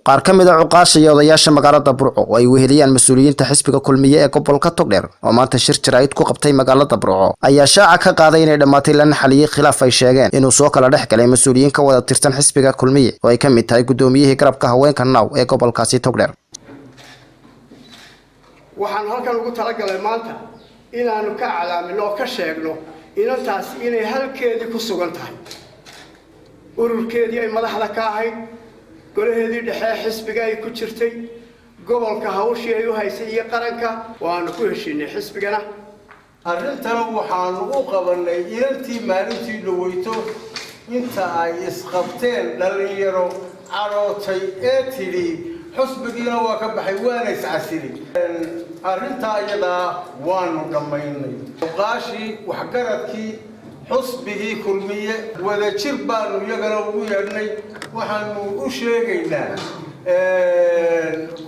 qaar ka mid ah cuqaasha iyo odayaasha magaalada Burco oo ay weheliyaan mas'uuliyiinta xisbiga kulmiye ee gobolka Togdheer oo maanta shir jaraa'id ku qabtay magaalada Burco ayaa shaaca ka qaaday inay dhamaatay lan xaliyay khilaaf ay sheegeen inuu soo kala dhex galay mas'uuliyiin ka wada tirsan xisbiga kulmiye oo ay ka mid tahay gudoomiyihii garabka haweenka Naaw ee gobolkaasi Togdheer. waxaan halkan ugu talagalay maanta inaanu ka calaamino oo ka sheegno inantaas inay halkeedii ku sugan tahay ururkeedii ay madaxda ka ahayd golaheedii dhexe xisbiga ay ku jirtay gobolka hawshii ay u haysay iyo qaranka waanu ku heshiinay xisbigana arintana waxaan u qabanay inantii maalintii dhaweyto inta ay isqabteen dhalinyaro carootay ee tidhi xisbigiina waa ka baxay waana iscasili arinta iyada waanu dhammaynay uqaashi waxgaradkii xisbigii kulmiye wada jir baanu iyagana ugu yeedhnay waxaanu u sheegaynaa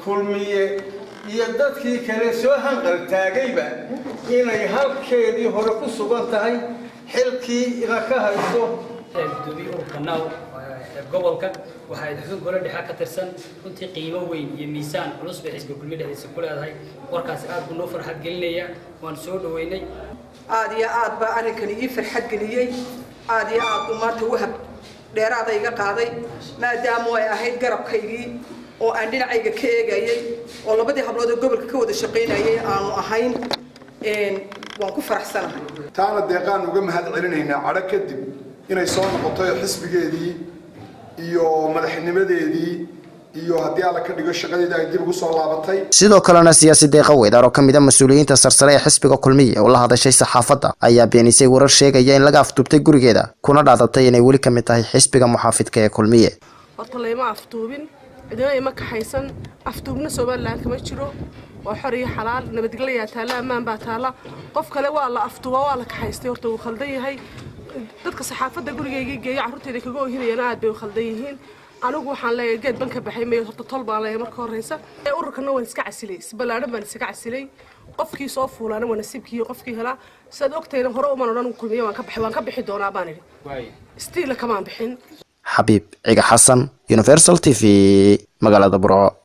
kulmiye iyo dadkii kale soo hanqal taagayba inay halkeedii hore ku sugan tahay xilkii ina ka hayso gudoomiyaha Naaw gobolka waxa ay xubin golaha dhexe ka tirsan runtii qiimo weyn iyo miisaan culus bay xisbiga kulmiye dhexdiisa ku leedahay warkaas aad buu noo farxad gelinaya waan soo dhaweynay aad iyo aad baa arrinkani ii farxad geliyay aad iyo aad maanta wahab dheeraad iga qaaday maadaama ay ahayd garabkaygii oo aan dhinacayga ka eegayay oo labadii hablood ee gobolka ka wada shaqeynayay aanu ahayn waan ku faraxsanahay taana deeqaan uga mahad celinaynaa cadho kadib inay soo noqoto xisbigeedii iyo madaxnimadeedii iyo haddii alla ka dhigo shaqadeeda ay dib ugu soo laabatay sidoo kalena siyaasi deeqa weydar oo ka mid ah mas'uuliyiinta sarsare ee xisbiga kulmiye oo la hadashay saxaafadda ayaa beenisay warar sheegaya in laga afduubtay gurigeeda kuna dhaadatay inay weli ka mid tahay xisbiga muxaafidka ee kulmiye horta lama afduubin cidina ima ka haysan afduubna Soomaaliland kama jiro waa xor iyo xalaal nabadgelyo taala amaan baa taala qof kale waa la afduuba waa la ka haystay horta uu khaldan yahay dadka saxaafadda gurigeyga geeyay carruurteeda kaga oohinayaan aad bay u khaldan yihiin anigu waxaan leeyahay geed banka baxay meeyo horta tol baan leeyahay marka horeysa ururkana waan iska casilay balaaran baan iska casilay qofkii soo fuulaana waa nasiibkii qofkii hela sad ogtayna hore uma noqon kulmiye waan ka bixi doonaa baan idhi stiil kama bixin Habib Ciga Xasan Universal TV magaalada Burco.